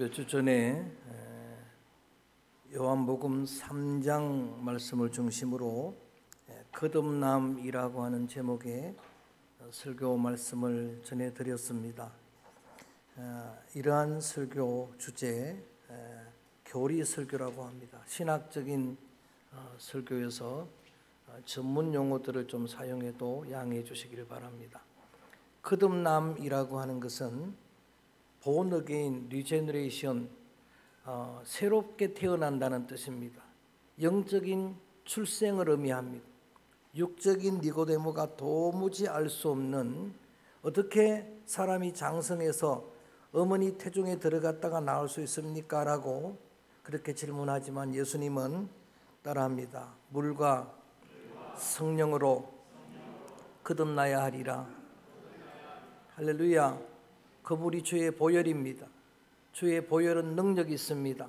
몇 주 전에 요한복음 3장 말씀을 중심으로 거듭남이라고 하는 제목의 설교 말씀을 전해드렸습니다. 이러한 설교 주제 교리 설교라고 합니다. 신학적인 설교에서 전문 용어들을 좀 사용해도 양해해 주시기를 바랍니다. 거듭남이라고 하는 것은 born again, regeneration, 새롭게 태어난다는 뜻입니다. 영적인 출생을 의미합니다. 육적인 니고데모가 도무지 알 수 없는 어떻게 사람이 장성해서 어머니 태중에 들어갔다가 나올 수 있습니까? 라고 그렇게 질문하지만 예수님은 따라합니다. 물과 성령으로 거듭나야 하리라. 할렐루야. 그 물이 주의 보혈입니다. 주의 보혈은 능력이 있습니다.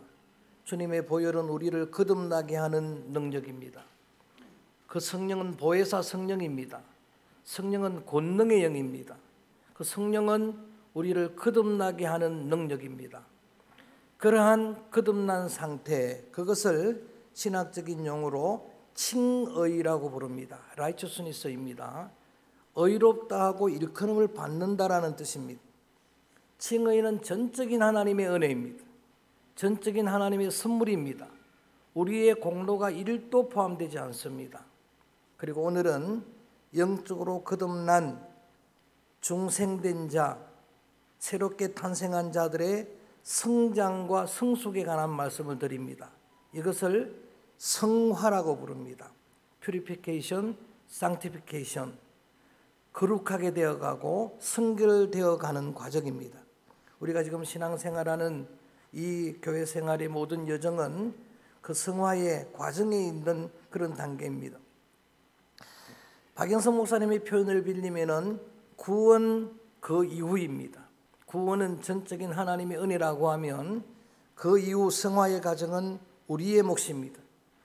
주님의 보혈은 우리를 거듭나게 하는 능력입니다. 그 성령은 보혜사 성령입니다. 성령은 권능의 영입니다. 그 성령은 우리를 거듭나게 하는 능력입니다. 그러한 거듭난 상태, 그것을 신학적인 용어로 칭의라고 부릅니다. righteousness입니다. 의롭다 하고 일컬음을 받는다라는 뜻입니다. 칭의는 전적인 하나님의 은혜입니다. 전적인 하나님의 선물입니다. 우리의 공로가 1도 포함되지 않습니다. 그리고 오늘은 영적으로 거듭난 중생된 자, 새롭게 탄생한 자들의 성장과 성숙에 관한 말씀을 드립니다. 이것을 성화라고 부릅니다. Purification, Sanctification. 거룩하게 되어가고 성결되어 가는 과정입니다. 우리가 지금 신앙생활하는 이 교회 생활의 모든 여정은 그 성화의 과정에 있는 그런 단계입니다. 박영선 목사님의 표현을 빌리면은 구원 그 이후입니다. 구원은 전적인 하나님의 은혜라고 하면 그 이후 성화의 과정은 우리의 몫입니다.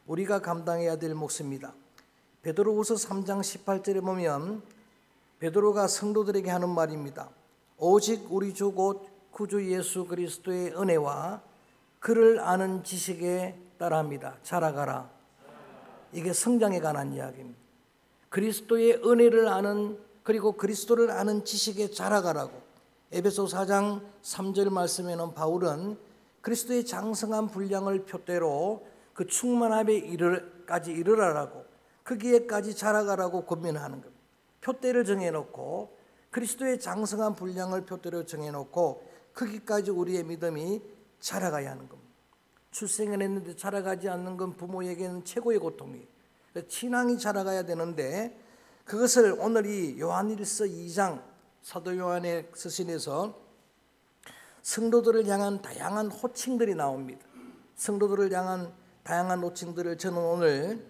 우리가 감당해야 될 몫입니다. 베드로후서 3장 18절에 보면 베드로가 성도들에게 하는 말입니다. 오직 우리 주 곧 구주 예수 그리스도의 은혜와 그를 아는 지식에 따라합니다. 자라가라. 이게 성장에 관한 이야기입니다. 그리스도의 은혜를 아는, 그리고 그리스도를 아는 지식에 자라가라고. 에베소 4장 3절 말씀에는 바울은 그리스도의 장성한 분량을 표대로 그 충만함에 까지 이르라라고, 거기에까지 자라가라고 권면하는 겁니다. 표대를 정해놓고 그리스도의 장성한 분량을 표대로 정해놓고 거기까지 우리의 믿음이 자라가야 하는 겁니다. 출생을 했는데 자라가지 않는 건 부모에게는 최고의 고통이에요. 신앙이 자라가야 되는데 그것을 오늘 이 요한일서 2장 사도 요한의 서신에서 성도들을 향한 다양한 호칭들이 나옵니다. 성도들을 향한 다양한 호칭들을 저는 오늘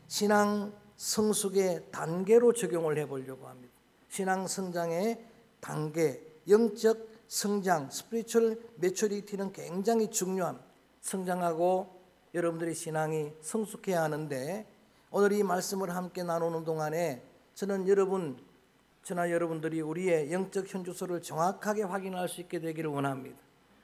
신앙 성숙의 단계로 적용을 해보려고 합니다. 신앙 성장의 단계, 영적 성장, 스피리추얼 매추리티는 굉장히 중요한, 성장하고 여러분들의 신앙이 성숙해야 하는데 오늘 이 말씀을 함께 나누는 동안에 저는 저나 여러분들이 우리의 영적 현주소를 정확하게 확인할 수 있게 되기를 원합니다.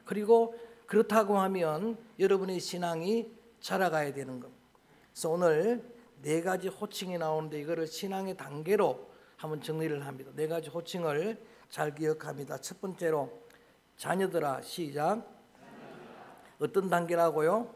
그리고 그렇다고 하면 여러분의 신앙이 자라가야 되는 겁니다. 그래서 오늘 4가지 호칭이 나오는데 이거를 신앙의 단계로 한번 정리를 합니다. 4가지 호칭을 잘 기억합니다. 첫 번째로 자녀들아, 시작. 어떤 단계라고요?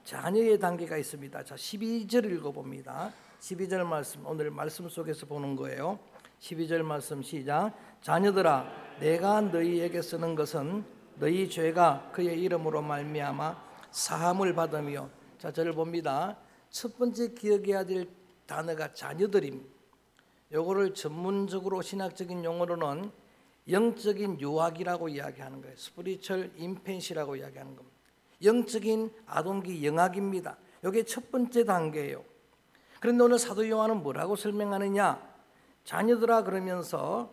자녀의 단계가 있습니다. 자, 12절 읽어봅니다. 12절 말씀, 오늘 말씀 속에서 보는 거예요. 12절 말씀 시작. 자녀들아, 내가 너희에게 쓰는 것은 너희 죄가 그의 이름으로 말미암아 사함을 받으며. 자, 저를 봅니다. 첫 번째 기억해야 될 단어가 자녀들입니다. 요거를 전문적으로 신학적인 용어로는 영적인 유아기라고 이야기하는 거예요. 스피리추얼 인펜시라고 이야기하는 겁니다. 영적인 아동기 영아기입니다. 이게 첫 번째 단계예요. 그런데 오늘 사도 요한은 뭐라고 설명하느냐? 자녀들아 그러면서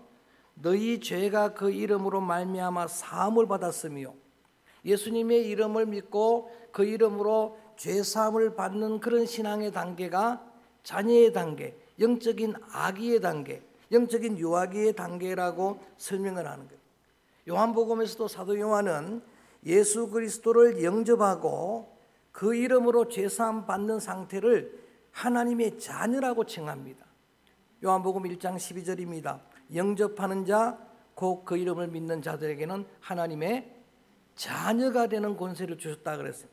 너희 죄가 그 이름으로 말미암아 사함을 받았으며, 예수님의 이름을 믿고 그 이름으로 죄 사함을 받는 그런 신앙의 단계가 자녀의 단계, 영적인 아기의 단계, 영적인 유아기의 단계라고 설명을 하는 거예요. 요한복음에서도 사도 요한은 예수 그리스도를 영접하고 그 이름으로 죄사함 받는 상태를 하나님의 자녀라고 칭합니다. 요한복음 1장 12절입니다. 영접하는 자, 곧 그 이름을 믿는 자들에게는 하나님의 자녀가 되는 권세를 주셨다 그랬어요.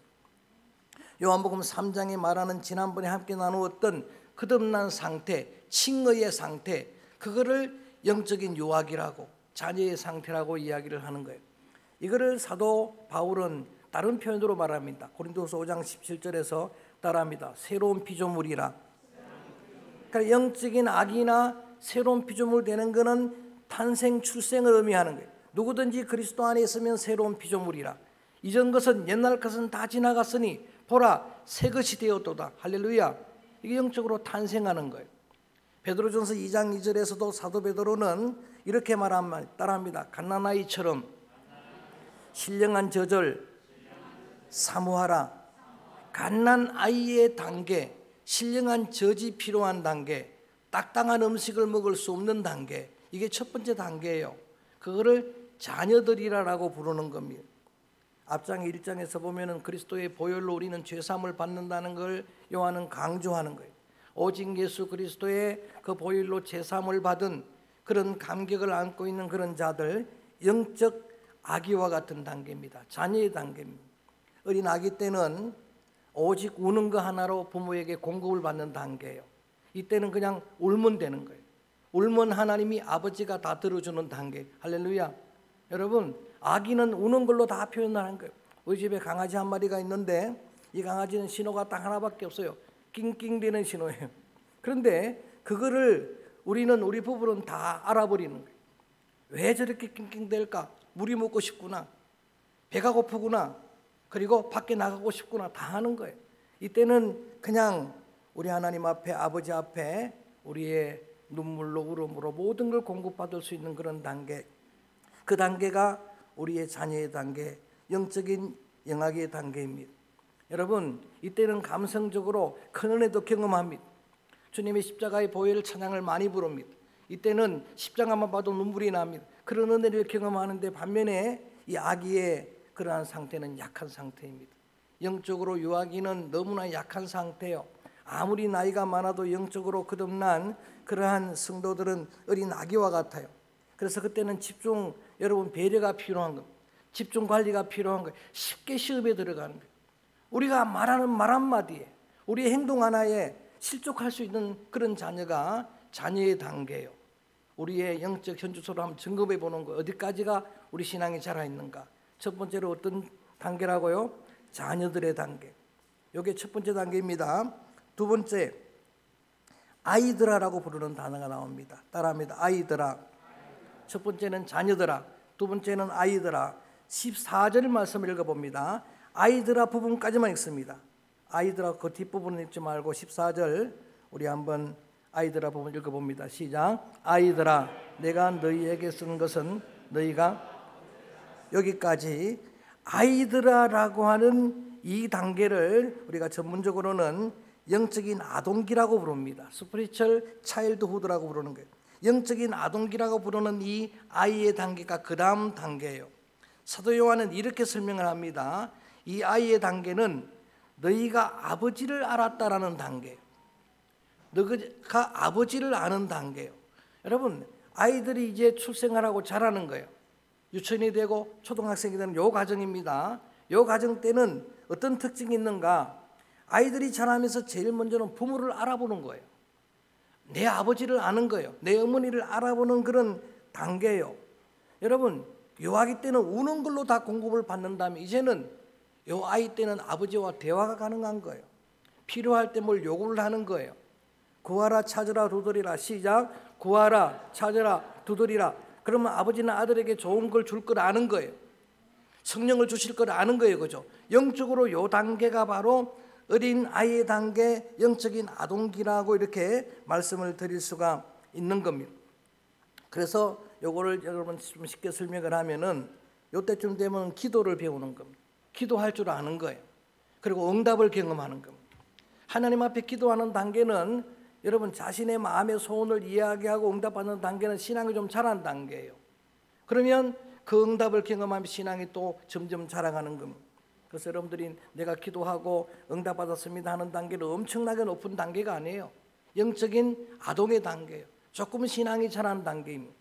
요한복음 3장에 말하는 지난번에 함께 나누었던 거듭난 상태, 칭의의 상태, 그거를 영적인 유학이라고, 자녀의 상태라고 이야기를 하는 거예요. 이거를 사도 바울은 다른 표현으로 말합니다. 고린도서 5장 17절에서 따라합니다. 새로운 피조물이라. 그러니까 영적인 아기나 새로운 피조물 되는 것은 탄생, 출생을 의미하는 거예요. 누구든지 그리스도 안에 있으면 새로운 피조물이라. 이전 것은 옛날 것은 다 지나갔으니 보라 새 것이 되었도다. 할렐루야. 이게 영적으로 탄생하는 거예요. 베드로전서 2장 2절에서도 사도 베드로는 이렇게 따라합니다. 갓난아이처럼 신령한 저절 사모하라. 갓난아이의 단계, 신령한 젖이 필요한 단계, 딱딱한 음식을 먹을 수 없는 단계, 이게 첫 번째 단계예요. 그거를 자녀들이라고 부르는 겁니다. 앞장 1장에서 보면은 그리스도의 보혈로 우리는 죄사함을 받는다는 걸 요한은 강조하는 거예요. 오직 예수 그리스도의 그 보혈로 죄사함을 받은 그런 감격을 안고 있는 그런 자들, 영적 아기와 같은 단계입니다. 자녀의 단계입니다. 어린 아기 때는 오직 우는 거 하나로 부모에게 공급을 받는 단계예요. 이때는 그냥 울면 되는 거예요. 울면 하나님이 아버지가 다 들어주는 단계. 할렐루야. 여러분, 아기는 우는 걸로 다 표현하는 거예요. 우리 집에 강아지 한 마리가 있는데 이 강아지는 신호가 딱 하나밖에 없어요. 낑낑대는 신호예요. 그런데 그거를 우리 부부는 다 알아버리는 거예요. 왜 저렇게 낑낑댈까? 물이 먹고 싶구나, 배가 고프구나, 그리고 밖에 나가고 싶구나, 다 하는 거예요. 이때는 그냥 우리 하나님 앞에, 아버지 앞에 우리의 눈물로 울음으로 모든 걸 공급받을 수 있는 그런 단계, 그 단계가 우리의 자녀의 단계, 영적인 영아기의 단계입니다. 여러분, 이때는 감성적으로 큰 은혜도 경험합니다. 주님의 십자가의 보혈 찬양을 많이 부릅니다. 이때는 십자가만 봐도 눈물이 납니다. 그런 은혜를 경험하는데 반면에 이 아기의 그러한 상태는 약한 상태입니다. 영적으로 유아기는 너무나 약한 상태요. 아무리 나이가 많아도 영적으로 거듭난 그러한 성도들은 어린 아기와 같아요. 그래서 그때는 집중, 여러분 배려가 필요한 겁니다. 집중 관리가 필요한 거예요. 쉽게 시험에 들어가는 거예요. 우리가 말하는 말 한마디에, 우리의 행동 하나에 실족할 수 있는 그런 자녀가 자녀의 단계예요. 우리의 영적 현주소를 한번 점검해 보는 거예요. 어디까지가 우리 신앙이 자라있는가. 첫 번째로 어떤 단계라고요? 자녀들의 단계. 이게 첫 번째 단계입니다. 두 번째, 아이들아라고 부르는 단어가 나옵니다. 따라합니다. 아이들아. 첫 번째는 자녀들아, 두 번째는 아이들아. 14절 말씀을 읽어봅니다. 아이들아 부분까지만 읽습니다. 아이들아 그 뒷부분은 읽지 말고 14절 우리 한번 아이들아 부분 읽어봅니다. 시작. 아이들아 내가 너희에게 쓴 것은 너희가, 여기까지 아이들아라고 하는 이 단계를 우리가 전문적으로는 영적인 아동기라고 부릅니다. 스피리추얼 차일드후드라고 부르는 거예요. 영적인 아동기라고 부르는 이 아이의 단계가 그 다음 단계예요. 사도 요한은 이렇게 설명을 합니다. 이 아이의 단계는 너희가 아버지를 알았다라는 단계예요. 너희가 아버지를 아는 단계예요. 여러분, 아이들이 이제 출생을 하고 자라는 거예요. 유치원이 되고 초등학생이 되는 요 과정입니다. 요 과정 때는 어떤 특징이 있는가? 아이들이 자라면서 제일 먼저는 부모를 알아보는 거예요. 내 아버지를 아는 거예요. 내 어머니를 알아보는 그런 단계예요. 여러분, 요 아기 때는 우는 걸로 다 공급을 받는다면 이제는 요 아이 때는 아버지와 대화가 가능한 거예요. 필요할 때 뭘 요구를 하는 거예요. 구하라 찾으라 두드리라. 시작. 구하라 찾으라 두드리라. 그러면 아버지는 아들에게 좋은 걸 줄 걸 아는 거예요. 성령을 주실 걸 아는 거예요. 그죠? 영적으로 요 단계가 바로 어린 아이의 단계, 영적인 아동기라고 이렇게 말씀을 드릴 수가 있는 겁니다. 그래서 요거를 여러분 좀 쉽게 설명을 하면은 요때쯤 되면 기도를 배우는 겁니다. 기도할 줄 아는 거예요. 그리고 응답을 경험하는 겁니다. 하나님 앞에 기도하는 단계는 여러분 자신의 마음의 소원을 이야기하고 응답받는 단계는 신앙이 좀 자란 단계예요. 그러면 그 응답을 경험하면 신앙이 또 점점 자라가는 겁니다. 그래서 여러분들이 내가 기도하고 응답받았습니다 하는 단계는 엄청나게 높은 단계가 아니에요. 영적인 아동의 단계예요. 조금은 신앙이 자라는 단계입니다.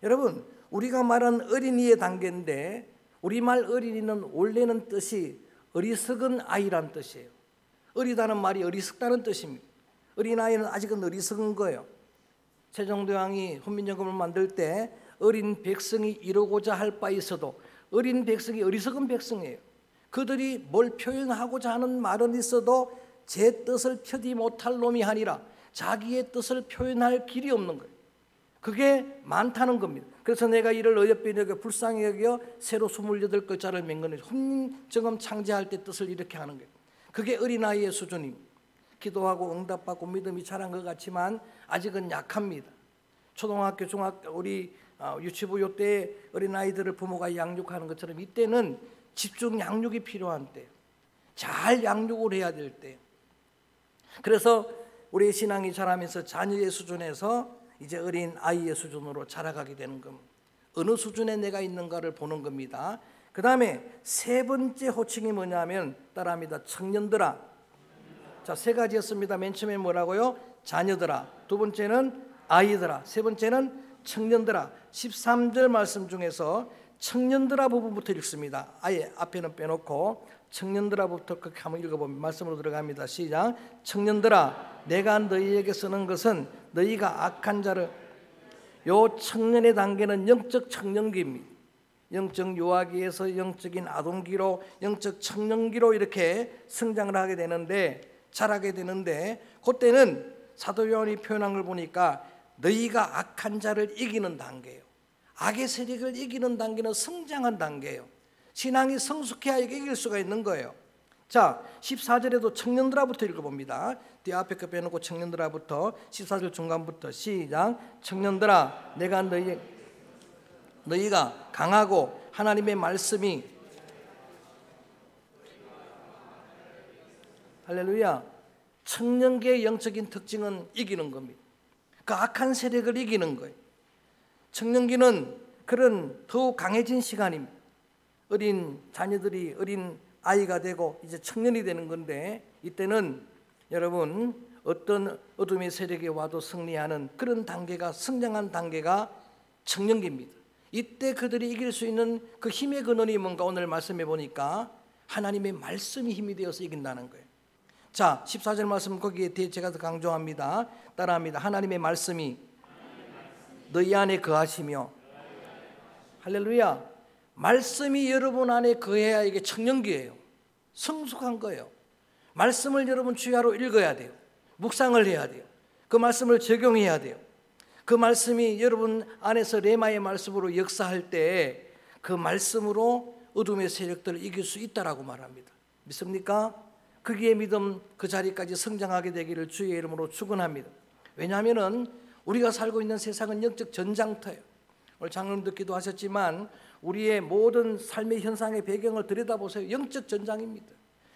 여러분, 우리가 말한 어린이의 단계인데 우리말 어린이는 원래는 뜻이 어리석은 아이란 뜻이에요. 어리다는 말이 어리석다는 뜻입니다. 어린아이는 아직은 어리석은 거예요. 세종대왕이 훈민정음을 만들 때 어린 백성이 이루고자 할 바 있어도 어린 백성이 어리석은 백성이에요. 그들이 뭘 표현하고자 하는 말은 있어도 제 뜻을 펴지 못할 놈이 아니라 자기의 뜻을 표현할 길이 없는 거예요. 그게 많다는 겁니다. 그래서 내가 이를 어여삐 여겨 불쌍히 여겨 새로 28글자를 맹 거는 훈민정음 창제할 때 뜻을 이렇게 하는 거예요. 그게 어린아이의 수준입니다. 기도하고 응답받고 믿음이 자란 것 같지만 아직은 약합니다. 초등학교, 중학교, 우리 유치부 요때 어린아이들을 부모가 양육하는 것처럼 이때는 집중 양육이 필요한 때예요. 잘 양육을 해야 될 때예요. 그래서 우리의 신앙이 자라면서 자녀의 수준에서 이제 어린 아이의 수준으로 자라가게 되는 겁니다. 어느 수준에 내가 있는가를 보는 겁니다. 그 다음에 세 번째 호칭이 뭐냐면 따라합니다. 청년들아. 자, 세 가지였습니다. 맨 처음에 뭐라고요? 자녀들아. 두 번째는 아이들아. 세 번째는 청년들아. 13절 말씀 중에서 청년들아 부분부터 읽습니다. 아예 앞에는 빼놓고 청년들아부터 그렇게 한번 읽어보면 말씀으로 들어갑니다. 시작. 청년들아, 내가 너희에게 쓰는 것은 너희가 악한 자를. 요 청년의 단계는 영적 청년기입니다. 영적 유아기에서 영적인 아동기로 영적 청년기로 이렇게 성장을 하게 되는데 자라게 되는데 그때는 사도 요한이 표현한 걸 보니까 너희가 악한 자를 이기는 단계예요. 악의 세력을 이기는 단계는 성장한 단계예요. 신앙이 성숙해야 이길 수가 있는 거예요. 자, 14절에도 청년들아부터 읽어봅니다. 뒤 앞에 거 빼놓고 청년들아부터 14절 중간부터 시작. 청년들아, 내가 너희가 강하고 하나님의 말씀이 할렐루야. 청년기의 영적인 특징은 이기는 겁니다. 그 악한 세력을 이기는 거예요. 청년기는 그런 더욱 강해진 시간입니다. 어린 자녀들이 어린 아이가 되고 이제 청년이 되는 건데 이때는 여러분 어떤 어둠의 세력이 와도 승리하는 그런 단계가 성장한 단계가 청년기입니다. 이때 그들이 이길 수 있는 그 힘의 근원이 뭔가 오늘 말씀해 보니까 하나님의 말씀이 힘이 되어서 이긴다는 거예요. 자, 14절 말씀 거기에 대해 제가 더 강조합니다. 따라합니다. 하나님의 말씀이 너희 안에 거하시며 할렐루야. 말씀이 여러분 안에 거해야 이게 청년기예요. 성숙한 거예요. 말씀을 여러분 주야로 읽어야 돼요. 묵상을 해야 돼요. 그 말씀을 적용해야 돼요. 그 말씀이 여러분 안에서 레마의 말씀으로 역사할 때 그 말씀으로 어둠의 세력들을 이길 수 있다라고 말합니다. 믿습니까? 거기에 믿음 그 자리까지 성장하게 되기를 주의 이름으로 축원합니다. 왜냐하면은 우리가 살고 있는 세상은 영적 전장터예요. 오늘 장로님도 기도하셨지만 우리의 모든 삶의 현상의 배경을 들여다보세요. 영적 전장입니다.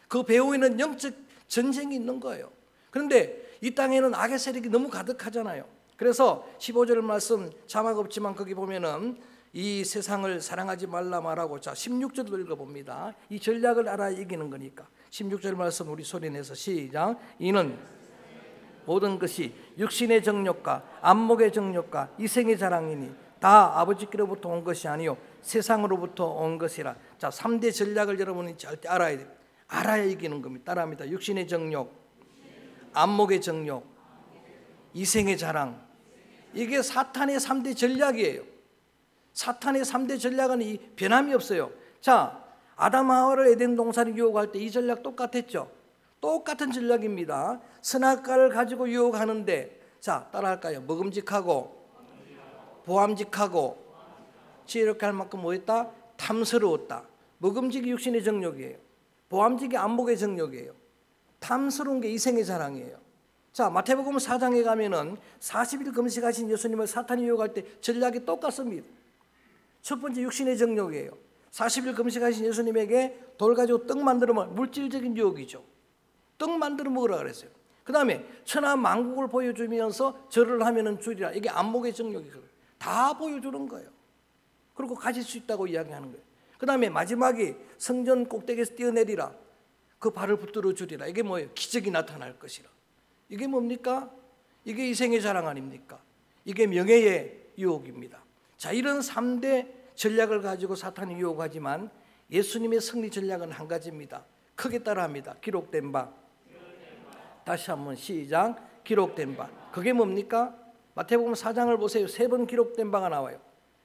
그 배후에는 영적 전쟁이 있는 거예요. 그런데 이 땅에는 악의 세력이 너무 가득하잖아요. 그래서 15절 말씀 자막 없지만 거기 보면은 이 세상을 사랑하지 말라 말하고 자 16절도 읽어봅니다. 이 전략을 알아 이기는 거니까 16절 말씀 우리 소리내서 시작. 이는 모든 것이 육신의 정욕과 안목의 정욕과 이생의 자랑이니 다 아버지께로부터 온 것이 아니요 세상으로부터 온 것이라. 자 3대 전략을 여러분이 절대 알아야 돼요. 알아야 이기는 겁니다. 따라합니다. 육신의 정욕, 안목의 정욕, 이생의 자랑. 이게 사탄의 3대 전략이에요. 사탄의 3대 전략은 이 변함이 없어요. 자, 아담 하와를 에덴 동산에 유혹할 때 이 전략 똑같았죠. 똑같은 전략입니다. 선악과를 가지고 유혹하는데 자, 따라할까요? 먹음직하고 보암직하고 지혜롭게 할 만큼 뭐였다? 탐스러웠다. 먹음직이 육신의 정욕이에요. 보암직이 안목의 정욕이에요. 탐스러운 게 이생의 자랑이에요. 자, 마태복음 4장에 가면은 40일 금식하신 예수님을 사탄이 유혹할 때 전략이 똑같습니다. 첫 번째 육신의 정욕이에요. 40일 금식하신 예수님에게 돌 가지고 떡 만들어 먹으면 물질적인 유혹이죠. 떡 만들어 먹으라 그랬어요. 그 다음에 천하 만국을 보여주면서 절을 하면은 주리라. 이게 안목의 정욕이거든요. 다 보여주는 거예요. 그리고 가질 수 있다고 이야기하는 거예요. 그 다음에 마지막에 성전 꼭대기에서 뛰어내리라. 그 발을 붙들어 주리라. 이게 뭐예요? 기적이 나타날 것이라. 이게 뭡니까? 이게 이생의 자랑 아닙니까? 이게 명예의 유혹입니다. 자, 이런 3대 전략을 가지고 사탄이 유혹하지만 예수님의 승리 전략은 한 가지입니다. 크게 따라합니다. 기록된 바. 다시 한번 시작. 기록된 바. 그게 뭡니까? 마태복음 4장을 보세요. 3번 기록된 바가 나와요.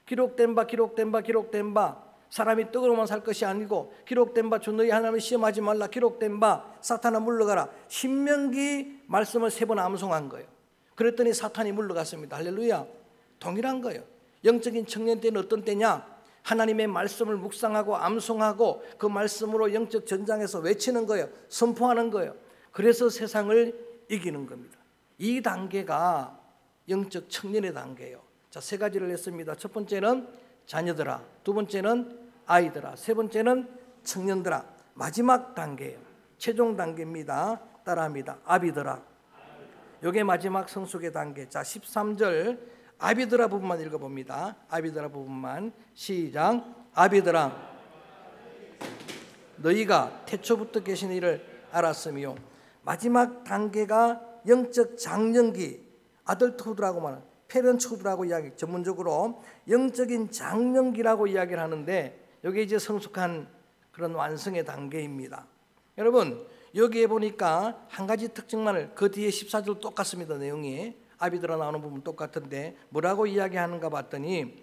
기록된 바, 기록된 바, 기록된 바. 사람이 떡으로만 살 것이 아니고 기록된 바, 주 너희 하나님을 시험하지 말라. 기록된 바, 사탄아 물러가라. 신명기 말씀을 3번 암송한 거예요. 그랬더니 사탄이 물러갔습니다. 할렐루야. 동일한 거예요. 영적인 청년 때는 어떤 때냐? 하나님의 말씀을 묵상하고 암송하고 그 말씀으로 영적 전장에서 외치는 거예요. 선포하는 거예요. 그래서 세상을 이기는 겁니다. 이 단계가 영적 청년의 단계예요. 자, 3가지를 했습니다. 첫 번째는 자녀들아, 두 번째는 아이들아, 세 번째는 청년들아. 마지막 단계예요. 최종 단계입니다. 따라합니다. 아비들아. 이게 마지막 성숙의 단계. 자, 13절 아비들아 부분만 읽어봅니다. 아비들아 부분만 시작. 아비들아, 너희가 태초부터 계신 이를 알았으며. 마지막 단계가 영적 장년기, 아들트후드라고 말하는 페런트후드라고 이야기, 전문적으로 영적인 장년기라고 이야기를 하는데 여기 이제 성숙한 그런 완성의 단계입니다. 여러분, 여기에 보니까 한 가지 특징만을, 그 뒤에 14절 똑같습니다. 내용이 아비들아 나오는 부분 똑같은데 뭐라고 이야기하는가 봤더니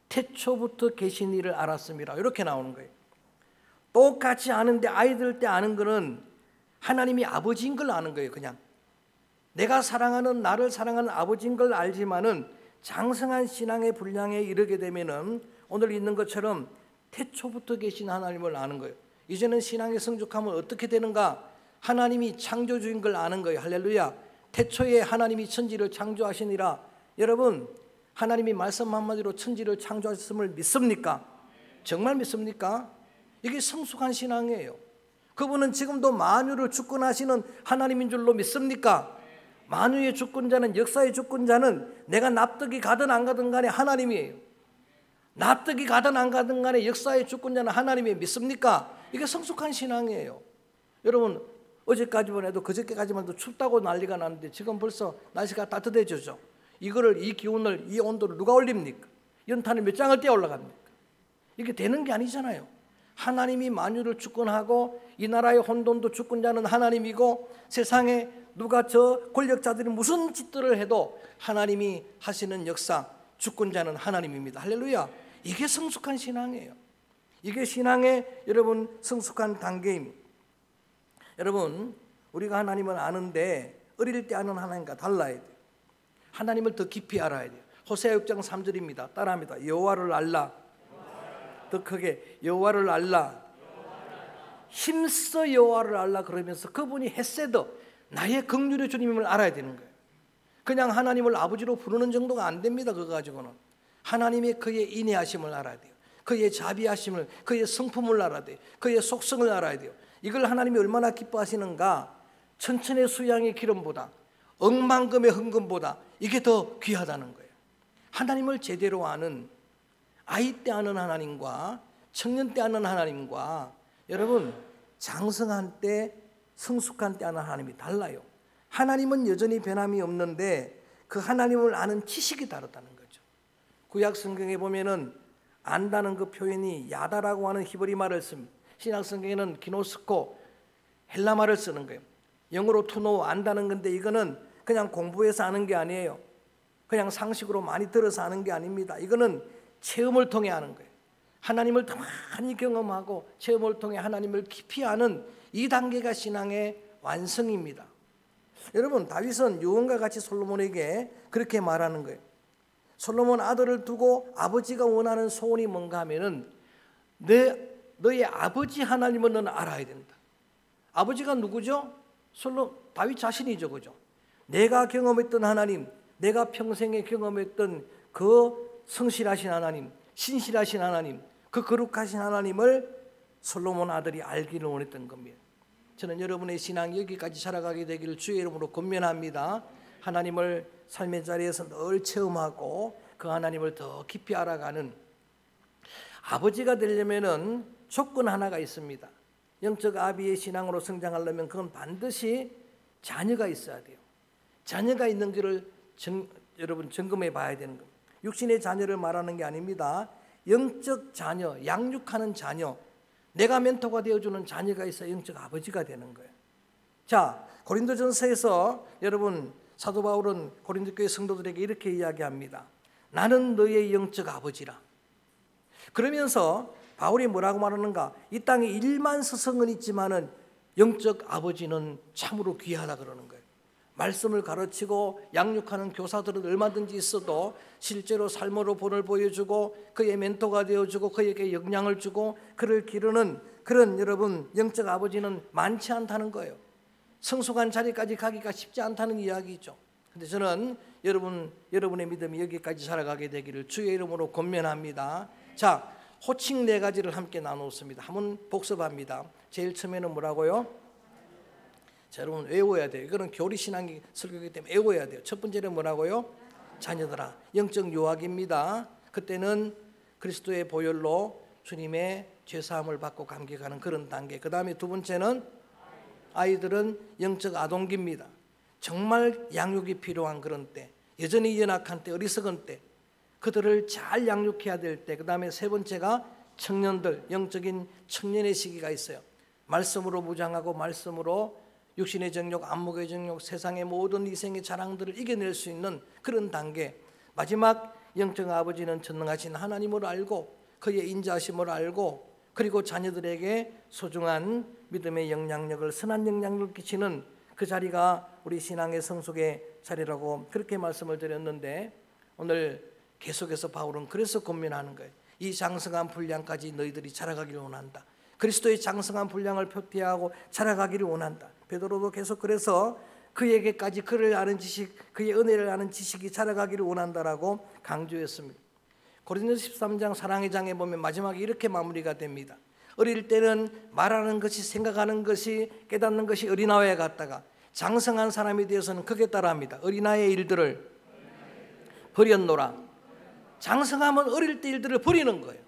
태초부터 계신 이를 알았음이라 이렇게 나오는 거예요. 똑같이 아는데 아이들 때 아는 거는 하나님이 아버지인 걸 아는 거예요. 그냥 내가 사랑하는, 나를 사랑하는 아버지인 걸 알지만은 장성한 신앙의 분량에 이르게 되면은 오늘 있는 것처럼 태초부터 계신 하나님을 아는 거예요. 이제는 신앙의 성숙하면 어떻게 되는가? 하나님이 창조주인 걸 아는 거예요. 할렐루야. 태초에 하나님이 천지를 창조하시니라. 여러분, 하나님이 말씀 한마디로 천지를 창조하셨음을 믿습니까? 정말 믿습니까? 이게 성숙한 신앙이에요. 그분은 지금도 만유를 주권하시는 하나님인 줄로 믿습니까? 만유의 주권자는, 역사의 주권자는 내가 납득이 가든 안 가든 간에 하나님이에요. 납득이 가든 안 가든 간에 역사의 주권자는 하나님이 믿습니까? 이게 성숙한 신앙이에요. 여러분, 어제까지만 해도 그저께까지만 해도 춥다고 난리가 났는데 지금 벌써 날씨가 따뜻해지죠. 이 기온을, 이 온도를 누가 올립니까? 연탄을 몇 장을 떼어 올라갑니까? 이게 되는 게 아니잖아요. 하나님이 만유를 주권하고 이 나라의 혼돈도 주권자는 하나님이고 세상에 누가 저 권력자들이 무슨 짓들을 해도 하나님이 하시는 역사, 주권자는 하나님입니다. 할렐루야. 이게 성숙한 신앙이에요. 이게 신앙의 여러분 성숙한 단계입니다. 여러분, 우리가 하나님을 아는데 어릴 때 아는 하나님과 달라야 돼요. 하나님을 더 깊이 알아야 돼요. 호세아 6장 3절입니다. 따라합니다. 여호와를 알라. 더 크게 여호와를 알라. 힘써 여호와를 알라. 그러면서 그분이 헤세드, 나의 긍휼의 주님임을 알아야 되는 거예요. 그냥 하나님을 아버지로 부르는 정도가 안 됩니다. 그거 가지고는 하나님의 그의 인애하심을 알아야 돼요. 그의 자비하심을, 그의 성품을 알아야 돼요. 그의 속성을 알아야 돼요. 이걸 하나님이 얼마나 기뻐하시는가? 천천의 수양의 기름보다, 억만금의 흥금보다 이게 더 귀하다는 거예요. 하나님을 제대로 아는, 아이 때 아는 하나님과 청년 때 아는 하나님과 여러분 장성한 때, 성숙한 때 아는 하나님이 달라요. 하나님은 여전히 변함이 없는데 그 하나님을 아는 지식이 다르다는 거죠. 구약 성경에 보면은 안다는 그 표현이 야다라고 하는 히브리 말을 씁니다. 신약 성경에는 기노스코, 헬라 말을 쓰는 거예요. 영어로 to know, 안다는 건데 이거는 그냥 공부해서 아는 게 아니에요. 그냥 상식으로 많이 들어서 아는 게 아닙니다. 이거는 체험을 통해 아는 거예요. 하나님을 더 많이 경험하고 체험을 통해 하나님을 깊이 아는 이 단계가 신앙의 완성입니다. 여러분, 다윗은 유언과 같이 솔로몬에게 그렇게 말하는 거예요. 솔로몬 아들을 두고 아버지가 원하는 소원이 뭔가 하면은 너의 아버지 하나님을 너는 알아야 된다. 아버지가 누구죠? 다윗 자신이죠. 그죠? 내가 경험했던 하나님, 내가 평생에 경험했던 그 성실하신 하나님, 신실하신 하나님, 그 거룩하신 하나님을 솔로몬 아들이 알기를 원했던 겁니다. 저는 여러분의 신앙이 여기까지 자라가게 되기를 주의 이름으로 권면합니다. 하나님을 삶의 자리에서 늘 체험하고 그 하나님을 더 깊이 알아가는 아버지가 되려면은 조건 하나가 있습니다. 영적 아비의 신앙으로 성장하려면 그건 반드시 자녀가 있어야 돼요. 자녀가 있는 것을 여러분 점검해 봐야 되는 겁니다. 육신의 자녀를 말하는 게 아닙니다. 영적 자녀, 양육하는 자녀, 내가 멘토가 되어주는 자녀가 있어야 영적 아버지가 되는 거예요. 자, 고린도전서에서 여러분 사도 바울은 고린도 교회 성도들에게 이렇게 이야기합니다. 나는 너의 영적 아버지라. 그러면서 바울이 뭐라고 말하는가? 이 땅에 일만 스승은 있지만은 영적 아버지는 참으로 귀하다 그러는 거예요. 말씀을 가르치고 양육하는 교사들은 얼마든지 있어도 실제로 삶으로 본을 보여주고 그의 멘토가 되어주고 그에게 영향을 주고 그를 기르는 그런 여러분 영적 아버지는 많지 않다는 거예요. 성숙한 자리까지 가기가 쉽지 않다는 이야기죠. 근데 저는 여러분의 믿음이 여기까지 살아가게 되기를 주의 이름으로 권면합니다. 자, 호칭 4가지를 함께 나누었습니다. 한번 복습합니다. 제일 처음에는 뭐라고요? 자, 여러분 외워야 돼요. 이거는 교리신앙 설교이기 때문에 외워야 돼요. 첫 번째는 뭐라고요? 자녀들아. 영적 요약입니다. 그때는 그리스도의 보혈로 주님의 죄사함을 받고 감격하는 그런 단계. 그 다음에 두 번째는 아이들은 영적 아동기입니다. 정말 양육이 필요한 그런 때, 여전히 연약한 때, 어리석은 때 그들을 잘 양육해야 될 때. 그 다음에 세 번째가 청년들, 영적인 청년의 시기가 있어요. 말씀으로 무장하고 말씀으로 육신의 정욕, 안목의 정욕, 세상의 모든 이생의 자랑들을 이겨낼 수 있는 그런 단계. 마지막 영적 아버지는 전능하신 하나님을 알고 그의 인자하심을 알고 그리고 자녀들에게 소중한 믿음의 영향력을, 선한 영향력을 끼치는 그 자리가 우리 신앙의 성숙의 자리라고 그렇게 말씀을 드렸는데, 오늘 계속해서 바울은 그래서 고민하는 거예요. 이 장성한 분량까지 너희들이 자라가기를 원한다. 그리스도의 장성한 분량을 표피하고 자라가기를 원한다. 베드로도 계속 그래서 그에게까지 그를 아는 지식, 그의 은혜를 아는 지식이 자라가기를 원한다라고 강조했습니다. 고린도서 13장 사랑의 장에 보면 마지막에 이렇게 마무리가 됩니다. 어릴 때는 말하는 것이, 생각하는 것이, 깨닫는 것이 어린아이와 같다가 장성한 사람이 되어서는 크게 따라합니다. 어린아이의 일들을 버렸노라. 장성하면 어릴 때 일들을 버리는 거예요.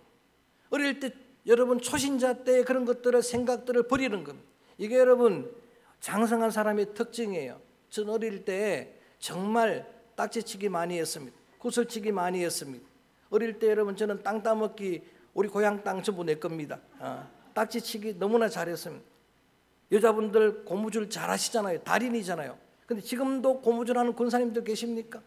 어릴 때 여러분 초신자 때 그런 것들을, 생각들을 버리는 겁니다. 이게 여러분 장성한 사람의 특징이에요. 전 어릴 때 정말 딱지치기 많이 했습니다. 구슬치기 많이 했습니다. 어릴 때 여러분 저는 땅 따먹기, 우리 고향 땅 전부 내 겁니다. 딱지치기 너무나 잘했습니다. 여자분들 고무줄 잘하시잖아요. 달인이잖아요. 근데 지금도 고무줄하는 권사님들 계십니까?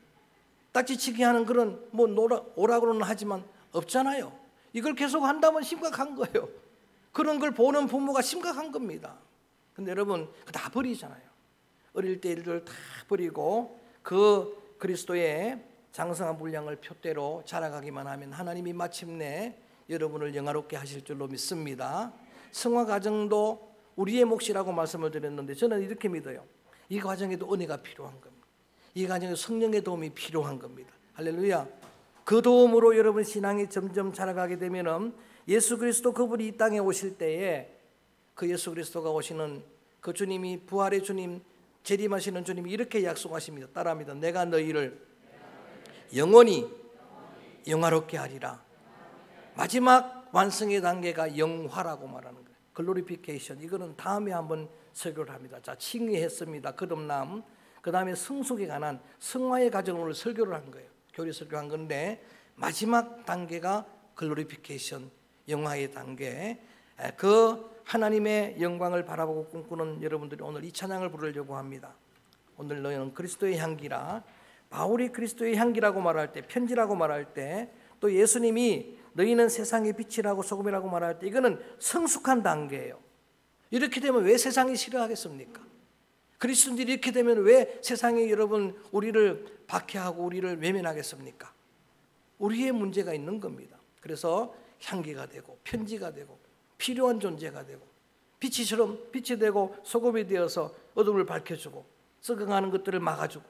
딱지치기 하는 그런 뭐 오라고는 하지만 없잖아요. 이걸 계속 한다면 심각한 거예요. 그런 걸 보는 부모가 심각한 겁니다. 근데 여러분 다 버리잖아요. 어릴 때 일들 다 버리고 그 그리스도의 장성한 분량을 표대로 자라가기만 하면 하나님이 마침내 여러분을 영화롭게 하실 줄로 믿습니다. 성화 과정도 우리의 몫이라고 말씀을 드렸는데 저는 이렇게 믿어요. 이 과정에도 은혜가 필요한 겁니다. 이 과정에 성령의 도움이 필요한 겁니다. 할렐루야. 그 도움으로 여러분 신앙이 점점 자라가게 되면은 예수 그리스도 그분이 이 땅에 오실 때에 그 예수 그리스도가 오시는 그 주님이, 부활의 주님, 재림하시는 주님이 이렇게 약속하십니다. 따라합니다. 내가 너희를 영원히 영화롭게 하리라. 마지막 완성의 단계가 영화라고 말하는 거예요. 글로리피케이션. 이거는 다음에 한번 설교를 합니다. 자, 칭의했습니다. 거듭남. 그 다음에 성숙에 관한 성화의 과정을 설교를 한 거예요. 교리 설교한 건데 마지막 단계가 글로리피케이션, 영화의 단계. 그 하나님의 영광을 바라보고 꿈꾸는 여러분들이 오늘 이 찬양을 부르려고 합니다. 오늘 너희는 그리스도의 향기라. 바울이 그리스도의 향기라고 말할 때, 편지라고 말할 때, 또 예수님이 너희는 세상의 빛이라고 소금이라고 말할 때, 이거는 성숙한 단계예요. 이렇게 되면 왜 세상이 싫어하겠습니까? 그리스도인들이 이렇게 되면 왜 세상이 여러분 우리를 박해하고 우리를 외면하겠습니까? 우리의 문제가 있는 겁니다. 그래서 향기가 되고 편지가 되고 필요한 존재가 되고 빛이 되고 소금이 되어서 어둠을 밝혀주고 썩어가는 것들을 막아주고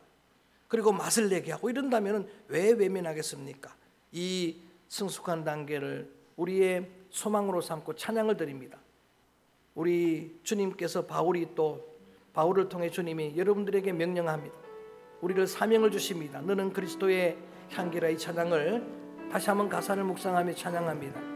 그리고 맛을 내게 하고 이런다면 왜 외면하겠습니까? 이 성숙한 단계를 우리의 소망으로 삼고 찬양을 드립니다. 우리 주님께서 바울을 통해 주님이 여러분들에게 명령합니다. 우리를 사명을 주십니다. 너는 그리스도의 향기라. 이 찬양을 다시 한번 가사를 묵상하며 찬양합니다.